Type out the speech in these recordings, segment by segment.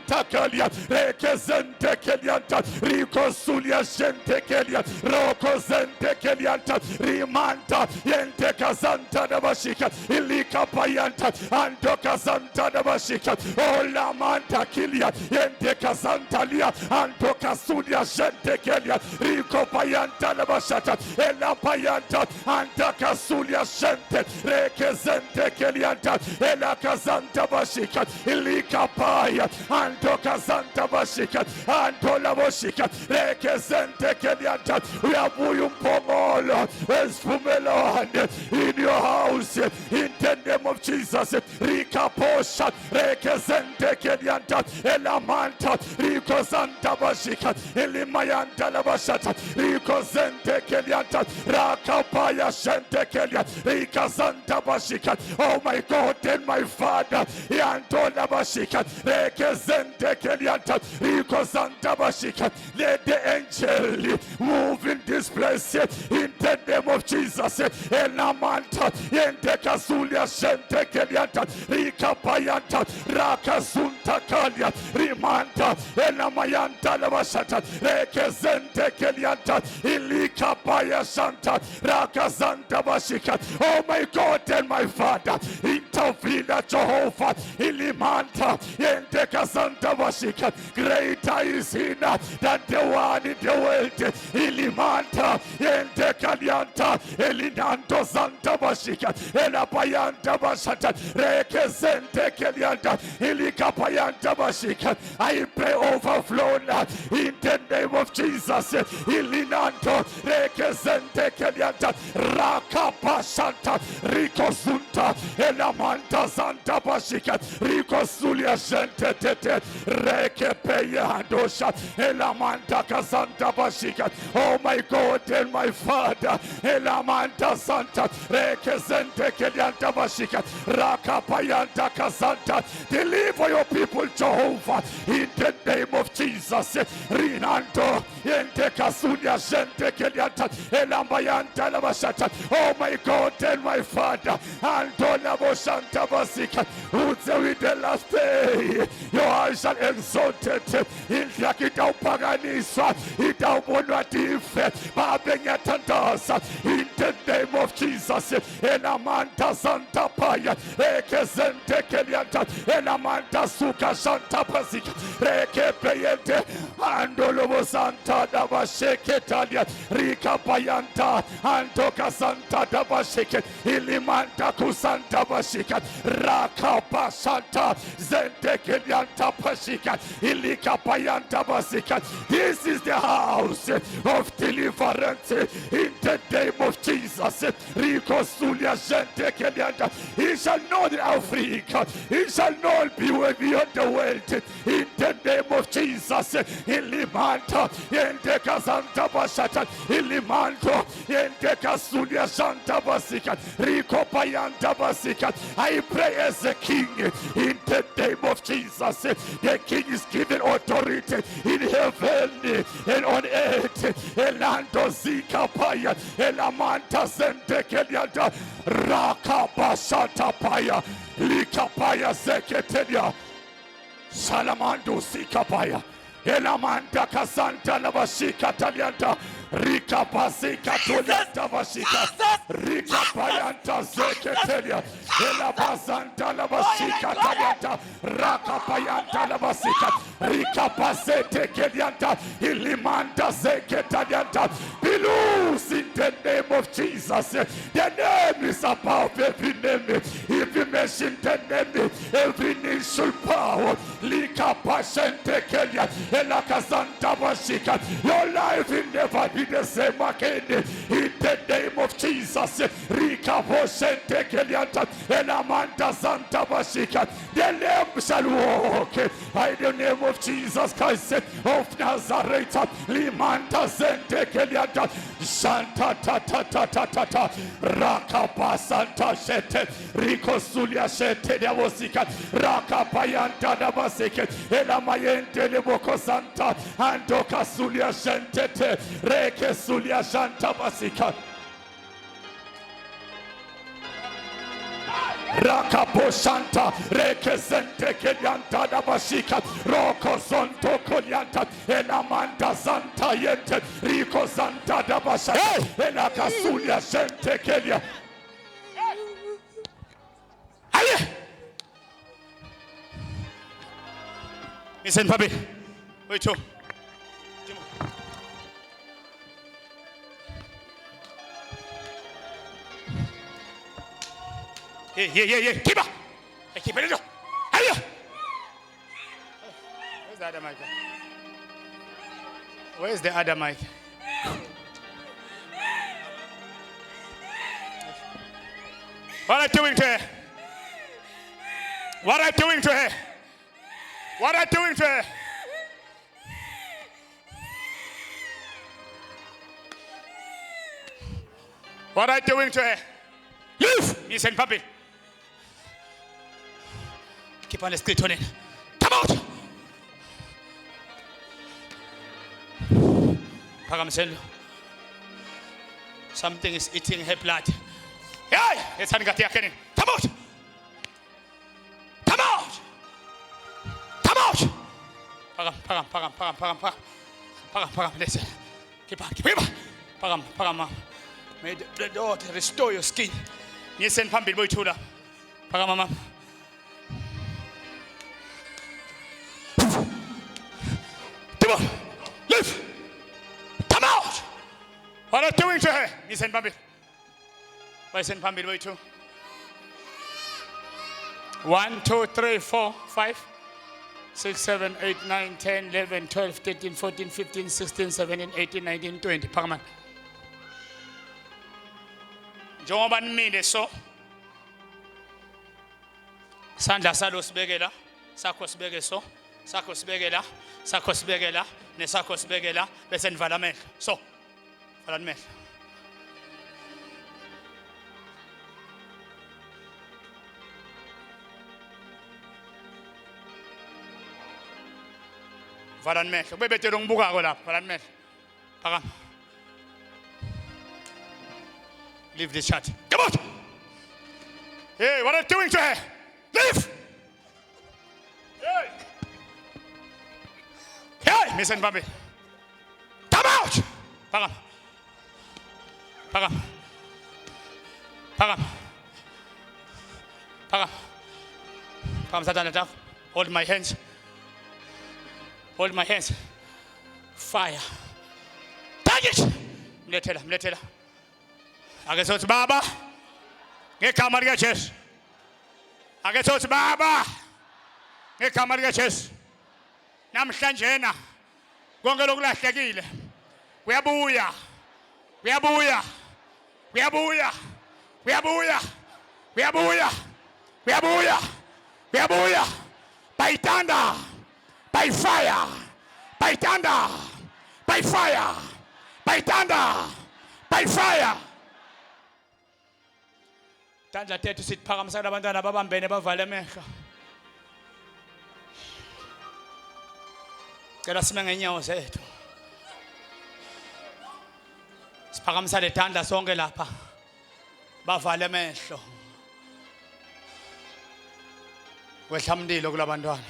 Takalia, Rekezente Kelianta, Rico Sulia Gente Kelia, Roko Zente Kelianta, Rimanta, Yente Kazanta da Bashika, Ilika Payanta, Antoka Santa da Bashika, Ola Manta Kilia, Yente Kazantalia, Antoka Sulia Gente Kelia, Rico Payanta da Bashata, Ela Payanta, Antaka Sulia Gente, Rekezente Kelianta, Ela Kazanta Bashika, Ilika Paya, Antoka Santa Bashika, Antola Bashika, Rekezente Kelianta. We have Uyumpongolo, Espumelon in your house, in the name of Jesus. Rika Posha, Rekezente Kelianta, Elamanta, Rico Santa Bashika, Elimayanta Labashata, Rico Zente Kelianta, Rakapaya Shente Kelia, Rika Santa Bashika. Oh my God and my Father, Yantola Bashika, Rekezente Kelianta, Rico Santa Bashika. Let the angel move in this place in the name of Jesus. Elamanta, Yente Kasulia Shente Kelianta, Rika Payanta, Raka Sunta Kalia, Rimanta, Elamayanta Lavashata, Rekezente Kelianta, Ilika Paya Santa, Raka Santa Bashika. Oh my God and my Father, intervene, Jehovah, Ilimanta, Yente Kasanta Bashika. Greater is he than the one in the world. Ilimanta, Yente Kalianta, Elinanto Santa Bashika, Elapayanta Bashata, Rekezente Kelianta, Ilikapayanta Bashika. I pray overflow in the name of Jesus. Ilinanto, Rekezente Kelianta, Rakapashanta, Rico Sunta, Elamanta Santa Bashika, Rico Sulia Gente Tete, Rekepeya Dosha, Elamanta Casanta Bashika. Oh my God and my Father, Elamanta Santa, Rekezente Kelianta Bashika, Rakapayanta Casanta. Deliver your people, Jehovah, in the name of Jesus. Rinanto, Yente Kasulia Gente Kelianta, Elambayanta Labashata. Oh my God and my Father, Antona Boshanta Basika, who say with the last day, your eyes shall exalted in Yakita Paganiswa, Itabonatif, Babenyatandas, in the name of Jesus, Elamanta Santa Paya, Rekezente Kelianta, Elamanta Suka Santa Pasika, Rekepeyente, Andolobo Santa Dabasheketalia, Rika Payanta, Antoka Santa Dabasheket, Ilimanta Kusanta Bashikat, Raka Pasanta, Zente Kelianta Pashikat, Ilika Payanta Basikat. This is the house of deliverance in the name of Jesus. Rico Sulia Zente Kelianta. He shall know the Africa. He shall not be beyond the world in the name of Jesus. Ilimanta, Yente Kazanta Bashata, Ilimanto, Yente Kasulia Santa Basikat, Rico Payanta Basikat. I pray as a king in the name of Jesus. The king is given authority in heaven and on earth. Elando Zika Paya, Elamanta Sente Kelianta, Raka Bashata Paya, Lika Paya Seketelia, Salamando Zika Paya, Elamanta Casanta Lavashika Talianta. Rika Pasika Tolianta Bashika, Rika Payanta Zeketelia, Ela Basanta Lavashika Talianta, Raka Payanta Lavasika, Rika Pasete Kelianta, Ilimanta Zeketalianta. Be loose in the name of Jesus. The name is above every name. If you mention the name, every knee should bow. Lika Pashente Kelia, Ela Kazanta Bashika. Your life will never be the same again in the name of Jesus. Rika Poshente Kelianta, Elamanta Santa Bashika. The lamb shall walk by the name of Jesus Christ of Nazareth. Limanta Sente Kelianta, Santa Tata Tata Tata, Raka Pasanta Shete, Rico Sulia Shete Davosika, Raka Payanta Davasike, Elamayente Leboko Santa, Antoka Sulia Shente, Reke Sulia Shanta Basika. Rakaposhanta rekezente kelianta dabashika roko zonto kolianta enamanda zanta yente riko zanta dabashaka enakasulia shente kelia. Aye. Listen, Papi. Wait, too. Yeah. Keep up. Keep it up. Where's the other mic? Where's the other mic? What are you doing to her? What are you doing to her? What are you doing to her? What are you doing to her? Leave! Listen, Papi. Keep on the street on it. Come out! Pagamsel. Something is eating her blood. Hey! It's Come out! Come out! Come out! Pagam. Listen. Keep on. Pagam. May the Lord restore your skin. Listen, Pambil boy chula. Pagam, mama. Come on. Leave. Come out. What are you doing to her? Listen, Pambil. Listen, Pambil boy too. 1, 2, 3, 4, 5, 6, 7, 8, 9, 10, 11, 12, 13, 14, 15, 16, 17, 18, 19, 20. Pagaman. Njengoba nimile so. Sandla salo sibekela, sakho sibeke so, sakho sibekela, nesakho sibekela bese nivala amehlo. So. Vala amehlo. Vala amehlo. Bebetela ngibukako lapha, vala amehlo. Phakama. Leave this chat. Come out! Hey, what are you doing to her? Leave! Hey, Miss Mbambi. Come out! Pagam. Satan, hold my hands. Hold my hands. Fire. Take it! Mletela. Akesothi baba ngegama lika Jesu. Akesothi baba ngegama lika Jesu. Namhlanje na konke lokulahlekile uyabuya. Baitanda by fire. Baitanda by fire. Baitanda by fire. Tandla tethu siphakamisa abantwana babambene bavale amehlo. Cela sime ngenyawo zethu. Siphakamisa le tandla sonke lapha. Bavale amehlo. Kwehla umlilo kulabantwana.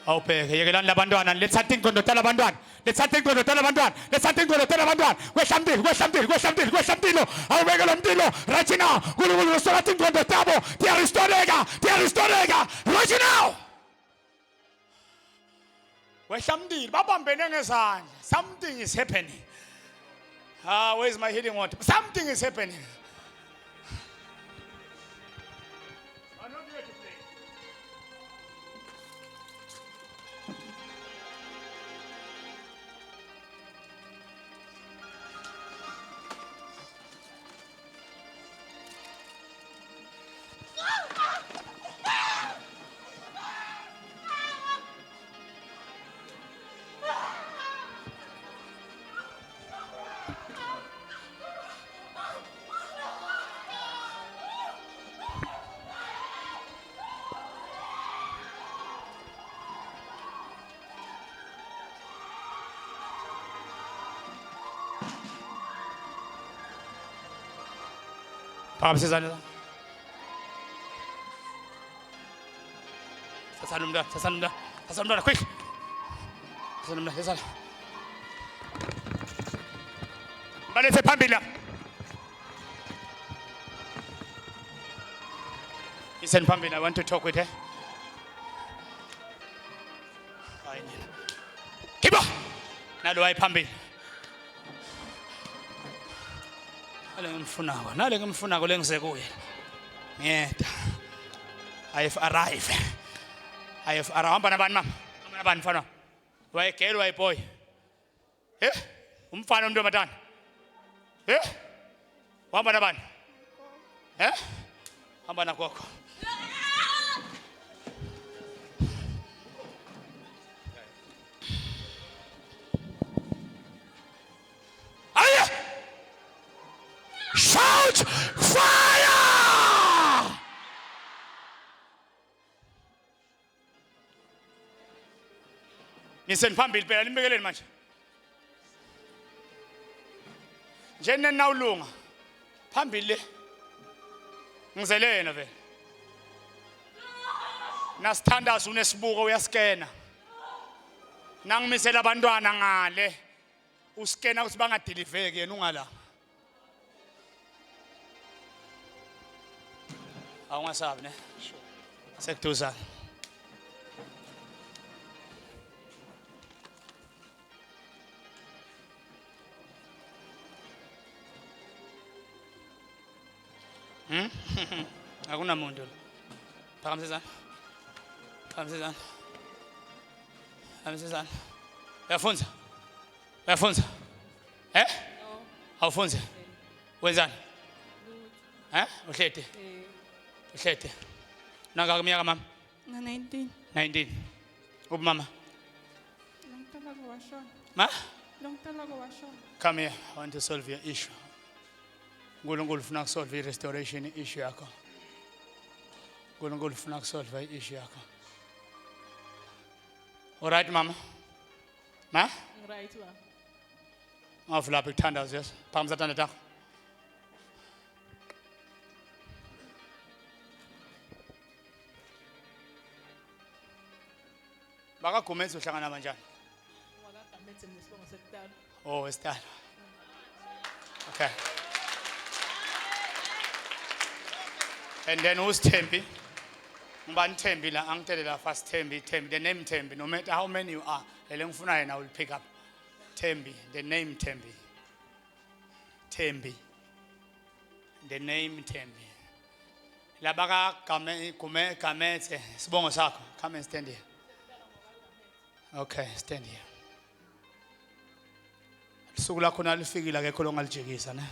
Awubheke yekelani labantwana lethatha ingqondo talabantwana. Lethatha ingqondo talabantwana. Kwehla umlilo. Awubeke lo mlilo right now. UNkulunkulu usolatha ingqondo tabo. Tiyaristoreka right now. Kwehla umlilo babambene ngezandla. Something is happening. Where's my healing water? Something is happening. Papa says, Sasana umntwana, sasana umntwana, quick. Sasana umntwana, sasana. Balethe phambili lapha. Listen phambili, I want to talk with her. Hayi nina. Kibo. Nalo wayiphambili. Ale ngimfunako lengise kuye. Ngiyeda. I have arrived. Hamba nabani mama? Hamba nabani mfana? Wayegel wayiboy. Umfana umuntu omatana. Hamba nabani? Hamba nagogo. Shout fire! Listen phambili phela nimbekeleni manje. Njene nawulunga. Phambili le. Ngizelena vele. Nasithandaza unesibuko uyaskena. Nangimisela abantwana ngale. Uskena ukuthi bangadeliveki yena ungala. Awungasabi ne? Sekuduzana. Akunamuntu. Phakamisezana. Uyafunza? Awufunzi? Wenzani? Uhlete? Uhlete. Nangaka minyaka mama? 19. 19. Ubumama? Long talaga washon. Ma? Long talaga washon. Come here, I want to solve your issue. uNkulunkulu ufuna ukusolve i-restoration issue yakho. uNkulunkulu ufuna ukusolve i-issue yakho. Alright mama? Ma? Right wa. Ngavula lapha ikuthandazo yes. Phambi sathandwa takho. Bakagumenzi uhlangana kanjani? Wakagametse nesibongo sekudala. Oh, esitala. Okay. And then who's Tembi? Ngubani Tembi la angitele la first Tembi, the name Tembi, no matter how many you are, elengifuna yena will pick up. Tembi, the name Tembi. Tembi. The name Tembi. Labaka kametse sibongo sakho. Come and stand here. Okay, stand here. Suku lakho nalifikile akekho longalijikisa ne.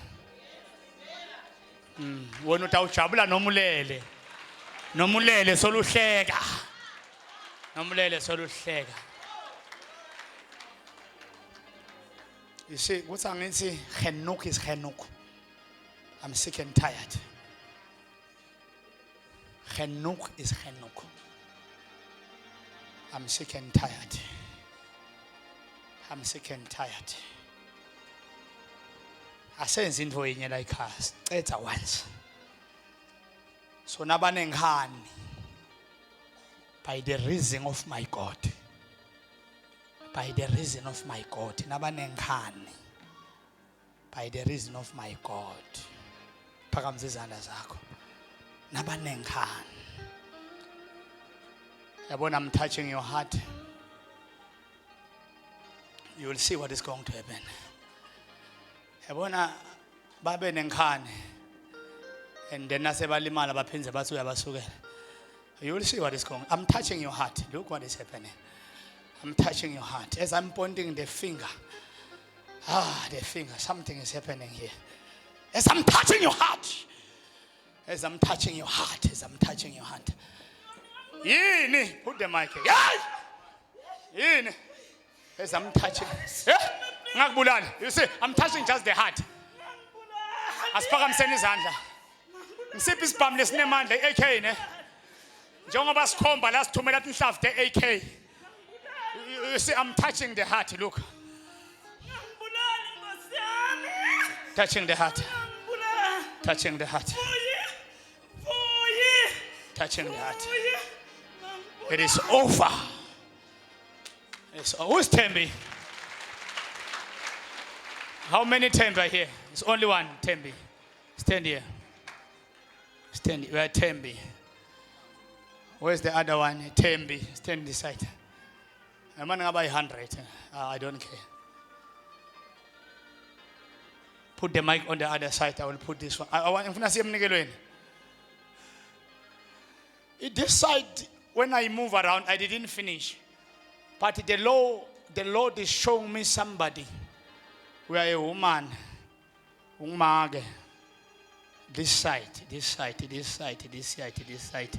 Wona utawujabula nomulele. Nomulele soluhleka. Nomulele soluhleka. You see, what's angithi genuk is genuk. I'm sick and tired. Genuk is genuk. I'm sick and tired. I'm sick and tired. Asenze into yenye la ekhaya sicetha once. So nabanengani by the reason of my God. By the reason of my God. Nabanengani by the reason of my God. Phakamise izandla zakho. Nabanengani. Yabona, I'm touching your heart. You will see what is going to happen. Yabona babe nenkani and then nasebalimala baphinze bathi uyabasukela. You will see what is going. I'm touching your heart. Look what is happening. I'm touching your heart. As I'm pointing the finger. The finger. Something is happening here. As I'm touching your heart. As I'm touching your heart. As I'm touching your heart. Yini, put the mic here. Yini. As I'm touching. Ngakubulala. You see, I'm touching just the heart. Asiphakamiseni izandla. Ngisiphi isibhamu lesinemandla i-AK ne? Njengoba sikhomba la sithumela inhlavu te-AK. You see, I'm touching the heart. Look. Touching the heart. Touching the heart. Touching the heart. It is over. Who's Tembi? How many Tembi are here? It's only one Tembi. Stand here. Stand here. Where Tembi? Where's the other one? Tembi. Stand this side. I'm going to buy 100. I don't care. Put the mic on the other side. I will put this one. I want to see him. This side, when I move around, I didn't finish. But the Lord is showing me somebody. We are a woman. This side, this side, this side, this side, this side.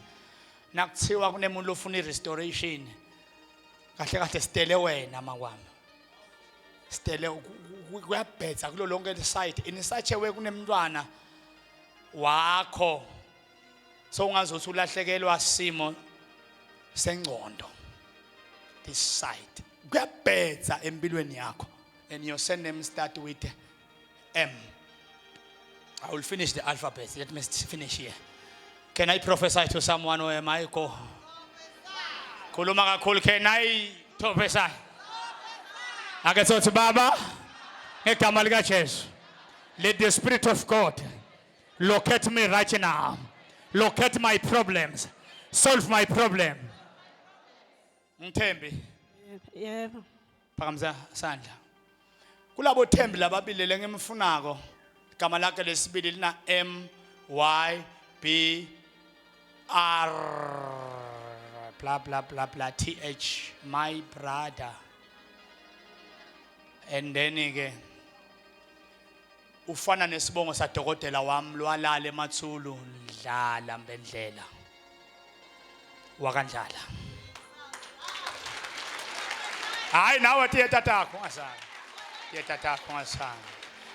Nakuthiwa kunemuntu ofuna irestoration. Kahle kahle stele wena makwami. Stele kuyabhetha kulo lonke leside. In such a way kunemntwana wakho. So ungazothi ulahlekelwa simo sengcondo. This side. Kuyabhetha empilweni yakho. And your surname start with M. I will finish the alphabet. Let me finish here. Can I prophesy to someone or am I go? Kuluma kakhulu, can I prophesy? Ake sothi baba, ngegama lika Jesu. Let the Spirit of God locate me right now. Locate my problems. Solve my problem. Mthembi, Yebo. phakamisa sandla. Kulabo thembi lababili ngemfunako. Igama lakhe lesibili lina M Y B R blah blah blah blah T H, my brother. And then ke ufana nesibongo sadokotela wami lwalala eMathulu Dlala Mbendlela wakandlala. Hayi nawe tiye tatakho ngasana. Tiye tatakho ngasana.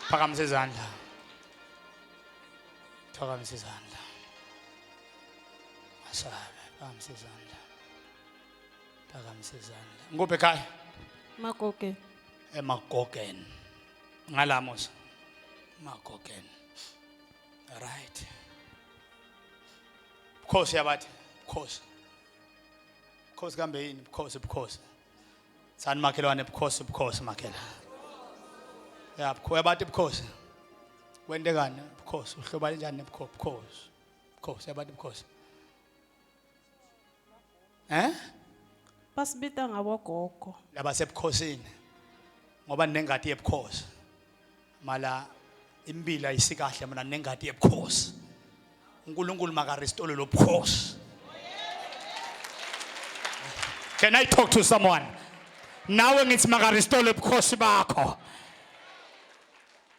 Phakamisa izandla. Phakamisa izandla. Asabe, phakamisa izandla. Phakamisa izandla. Nguphi ekhaya? Makoke. eMagogen. Ngalamos. Magogen. Right. Because yabathi, because. Because kambe yini? Because. Sani makhelwane because makhela. Yeah, yabathi because. Wende kani? Because. Uhlobana njani because? Because yabathi because. Basibita ngabogogo. Laba sebukhosini ngoba nengadi yebukhosi mala impila isikahle mina nengadi yebukhosi uNkulunkulu makarestore lo bukhosi. Can I talk to someone now? Ngithi makarestore lo bukhosi bakho,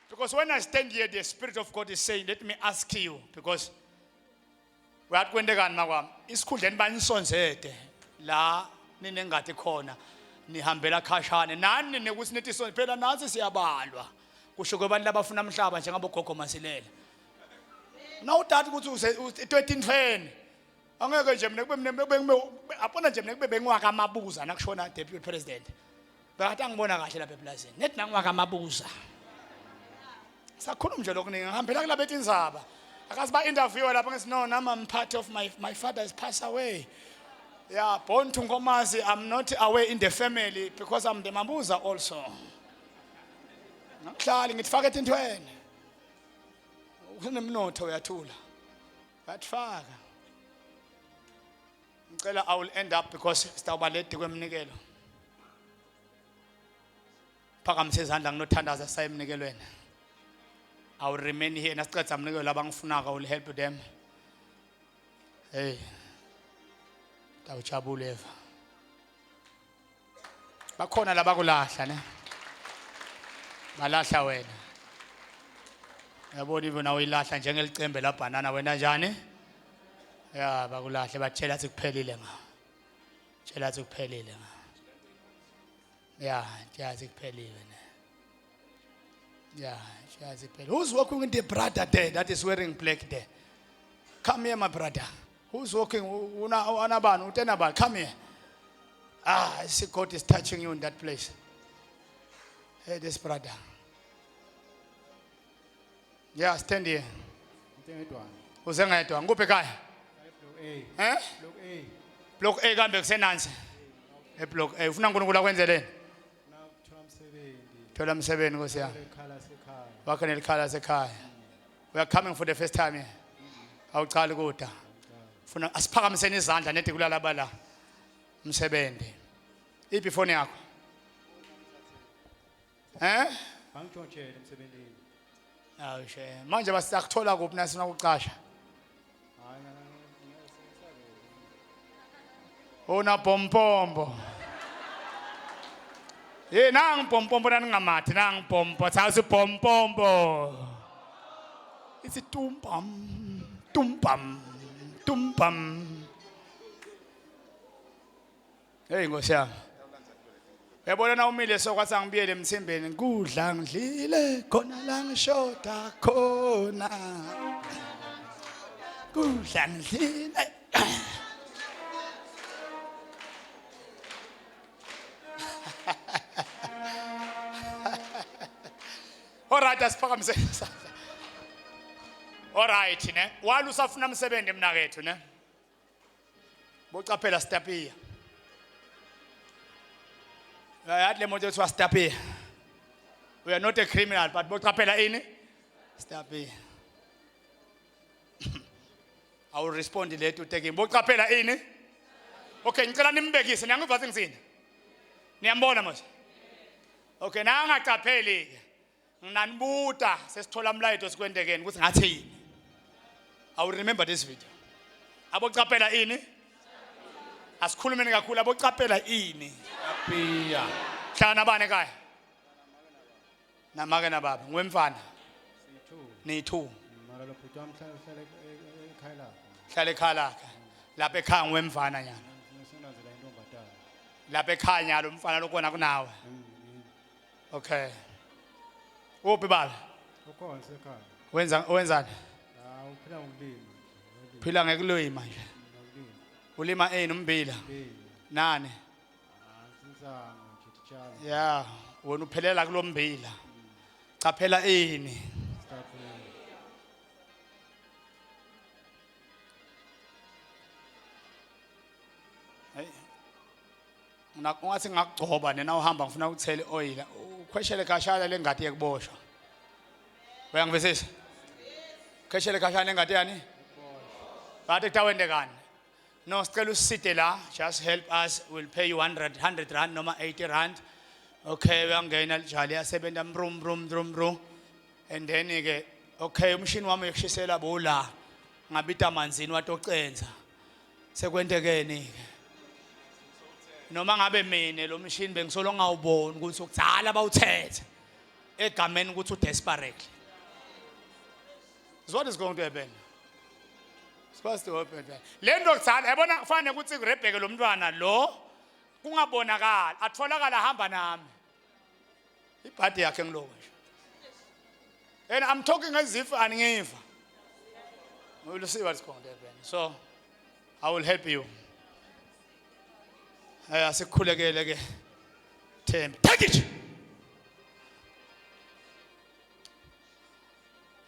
because when I stand here the Spirit of God is saying, let me ask you, because wathi kwendekani makwami isikhundleni banisonzede la ninengadi khona nihambela khashane nani nekuthi nithi sonke phela nansi siyabalwa kusho kwabantu labafuna umhlaba njengabo gogo Masilela. Now uthatha ukuthi use 1320 angeke nje mina apona nje mina kube bengiwaka amabuza nakushona deputy president bathi angibona kahle lapha eplazini nethi nangiwaka amabuza sakhuluma nje lokho ngihambela kula bethi inzaba akazi ba interview lapha ngithi no I'm part of my father has passed away. Yeah, born to Ngomazi, I'm not away in the family because I'm the Mabuza also. Nakuhlali ngitfaka entweni. Unemnotho uyathula. Bathfaka. Ngicela I will end up because sitawuba late kwemnikelo. Phakamisa izandla nginothandaza sayemnikelweni. I will remain here nasiceda umnikelo labangifunaka, I will help them. Hey. Awujabule eva. Bakhona labakulahla ne. Malahla wena. Yabona ibo nawe ilahla njengelicembe la banana wena njani? Ya bakulahle bathela ukuthi kuphelile nga. Tshela ukuthi kuphelile nga. Ya, tshela kuphelile ne. Ya, tshela kuphelile. Who's walking with the brother there that is wearing black there? Come here my brother. Who's walking? Come here. I see God is touching you in that place. Hey, this brother. Yeah, stand here. Who's nguphi ekhaya? block A kambe kusenansi eblock A ufuna uNkulunkulu akwenzeleni thola umsebenzi Nkosi yami wakhe nelikhala sekhaya we are coming for the first time here awucala kuda ufuna asiphakamiseni izandla nedi kulalaba la umsebenzi iphi ifoni yakho Angitshontshele emsebenzini. awushe manje basakuthola kuphi nasina ukucasha Hayi una pompombo nang pompombo nangamathi nang pompo tsazi pompombo it's a tumpam hey Nkosi yami yabona na umile sokwathi angibiyele emthembeni kudla ngidlile khona la ngishoda khona kudla ngidlile Alright asiphakamise isandla Alright ne wala usafuna umsebenzi emnakethu ne bocaphela Stapia yathi le moto ethiwa Stapia we are not a criminal but bocaphela ini Stapia I will respond later to take him bocaphela ini okay ngicela nimbekise niyangivathi ngisini niyambona manje okay na angacapheli ke nginanibuta sesithola umlayito sikwendekeni ukuthi ngathi yini I will remember this video abocaphela ini asikhulumeni kakhulu abocaphela ini Stapia. hlana bane ekhaya namake nababa ngwemfana ni2 Mara lo bhuti wami hlala ekhaya lapha. hlala ekhaya lakhe lapha ekhaya ngwemfana nyana Ngisenazela intombatana. lapha ekhaya lo mfana lokona kunawe okay uphi baba Ukhona sekhaya. wenzani Uphila ngokulima. phila ngekulima nje Ngokulima. ulima umbila nani Sinsango nje titshala. yeah wena uphelela kulombila caphela ini Stapia. ungathi ngakugcoba nena uhamba ngifuna ukuthela oil ukhweshele kashana lengadi yekuboshwa uyangivisisa khweshele kashana lengadi yani bathi tawende kani no sicela usite la just help us we'll pay you 100 rand noma 80 rand okay uyangena lijali yasebenza brum and then ke okay umshini wami yokushisela bola ngabita amanzini watocenza sekwendekeni ke noma ngabe mina lo mshini bengisolo ngawubona ukuthi ukudzala bawuthethe egameni ukuthi udesperately what is going to happen supposed to happen lento kudzala yabona kufanele ukuthi kuRebecca lo mntwana lo kungabonakala atholakala hamba nami ibhadi yakhe ngiloko nje and I'm talking as if angiva we will see what's going to happen so I will help you asikhulekele ke Thembi take it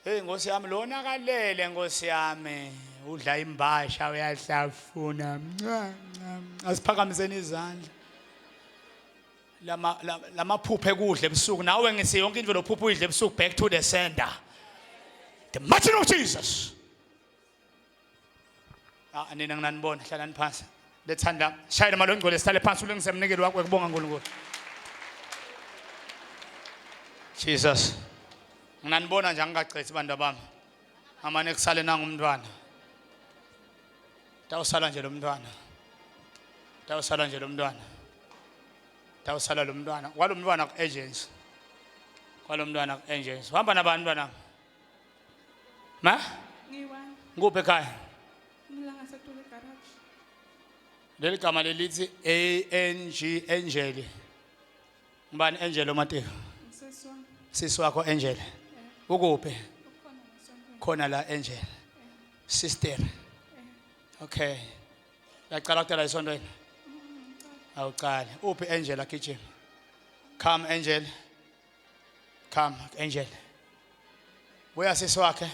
hey Nkosi yami lona kalele Nkosi yami udla imbasha uyahlafuna asiphakamiseni izandla lamaphupho ekudla ebusuku nawe ngisi yonke into lophupho uyidla ebusuku back to the sender the mighty name of Jesus nina nginanibona hlalani phansi lethanda shayela malo ngcole sihlale phansi ulungise umnikelo wakho ekubonga uNkulunkulu Jesus nginanibona nje angigacethi bantu bami amane kusale nanga umntwana tawusala nje lo mntwana tawusala nje lo mntwana tawusala lo mntwana kwalo mntwana ku agents kwalo mntwana ku agents uhamba nabantu bana ma Ngiwani. nguphi ekhaya Ngila ngasetulu garage. leli gama lelithi Angel ngibani Angel oMateka Ngiseswami. sisi wakho Angel ukuphi Ukhona ngisonto. khona la Angel sister okay yaqala ukutela isontweni awuqala uphi Angel akitchen come Angel come Angel where sisi wakhe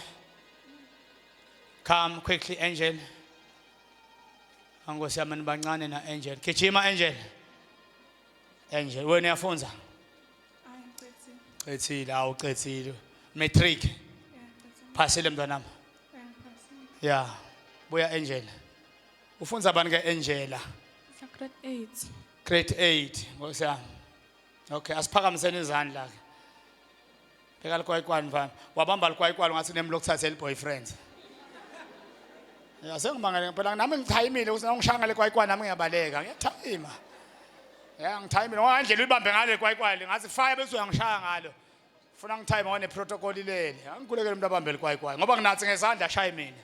come quickly Angel Angosi yami nibancane na Angel. Gijima Angel. Angel, wena uyafunza? Hayi ngicedzile. Qedile, awuqedile. Matric. Yeah, ngicedzile. Phasile mntanami. Yeah, ngiphasile. Yeah. Buya Angel. Ufunza bani ke Angela? Sa grade 8. Grade 8. Nkosi yami. Okay, asiphakamiseni izandla ke. Pheka likwayikwane mfana. Wabamba likwayikwane ngathi unemlokuthatha boyfriend. Ya sengimangale phela nami ngithayimile ukuthi ngishanga likwayikwane nami ngiyabaleka. Ngiyathayima. Ya ngithayimile ngoba indlela uyibambe ngale likwayikwane ngathi fire bese uyangishaya ngalo. Ufuna ngithayima ngone protocol leli. Angikhulekele umuntu abambe likwayikwane ngoba nginathi ngezandla ashaya mina.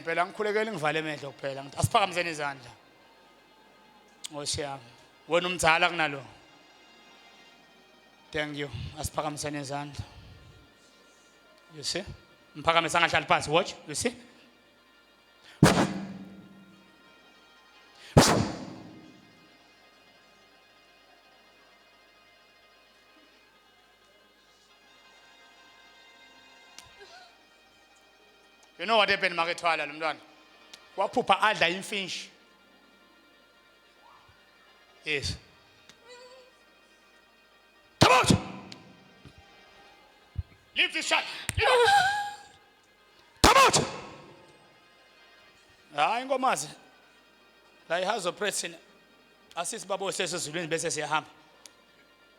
Phela ngikhulekele ngivale emehlo kuphela. Ngithi asiphakamiseni izandla. Nkosi yami. Wena umdzala kunalo. Thank you. Asiphakamiseni izandla. You see? Mphakamisa ngahlala phansi. Watch. You see? You know what happened makethwala lo mntwana? Waphupha adla imfishi. Yes. Come out. Leave this child. Leave out. Come out. Hayi ngomazi. La ihazo pressing. Asisi babo sesizulwini bese siyahamba.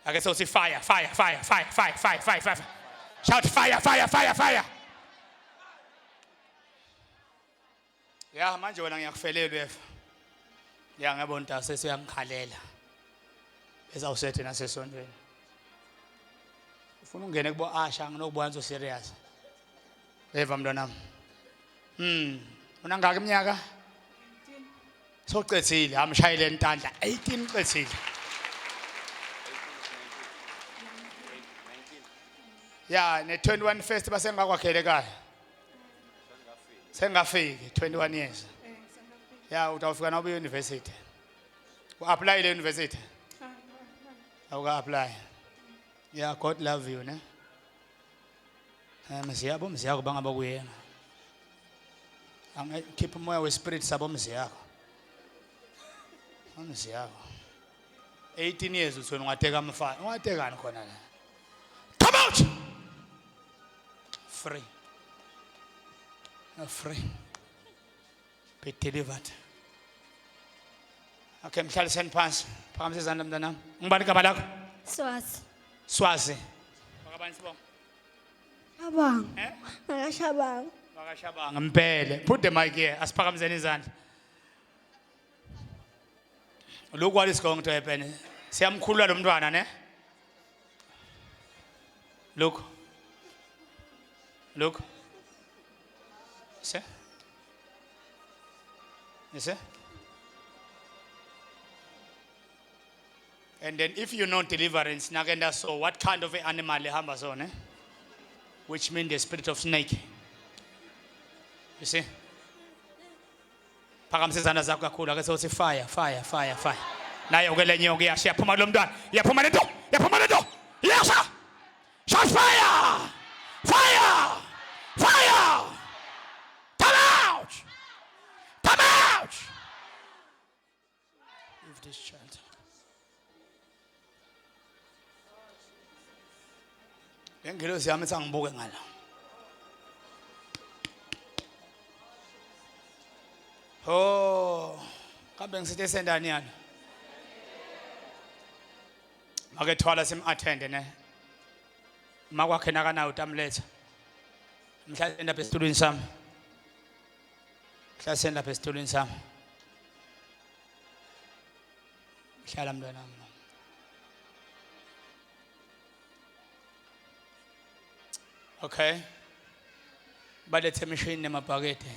Ake sothi fire, fire, fire, fire, fire, fire, fire, fire. Shout fire, fire, fire, fire. Ya manje wena ngiyakufelelwa efa. Ya ngabona ukuthi sesiyangikhalela. Ezawusethe nasesondweni. Ufuna ungene kubo Asha nginokubona nzo serious. Eva mntwanami. Unangaka iminyaka? 18. Soqedile amshayile entandla 18 qedile. Ya ne 21 first basengakwakhele ekhaya. Sengafiki 21 years. Ngisangafika. Ya utawufika na university. Uapply le university. Hayi. Awuka apply. Yeah, God love you, ne? Mziyabo mziyako bangaba kuyena. Keep umoya wespirit sabo mziyako. Mziyako. 18 years uthi ungateka amfana. Ungatekani khona la? Come out. Free. Free. Be delivered. Okay, mhlaliseni phansi. Phakamisa izandla mntanami. Ngibani igama lakho? Swazi. Swazi. Bakabani sibonga? Shabang. Eh? Nakashabang. Bakashabanga mpele. Put the mic here. Asiphakamiseni izandla. Look what is going to happen. Siyamkhulula lo mntwana ne? Look. Look. See? You see? And then if you know deliverance, nagenda so what kind of animal lehamba so ne? Which means the spirit of snake. You see? Phakamisa izandla zakho kakhulu ake sothi fire, fire, fire, fire. Naye ukele nyoka iyashiya phuma lo mntwana. Yaphuma lento. Yaphuma lento. Yasha. Shout fire! Fire! Fire! Come out! Come out! Leave this child. Ngilosi yami sangibuke ngala. Oh, kambe ngisithe sendani yana. Make thwala sim attend ne. Makwakhe nakanayo utamletha. Mhla enda phesitulweni sami. Mhla senda phesitulweni sami. Hlala mntwanami. Okay. Balethe emishini nemabhakede.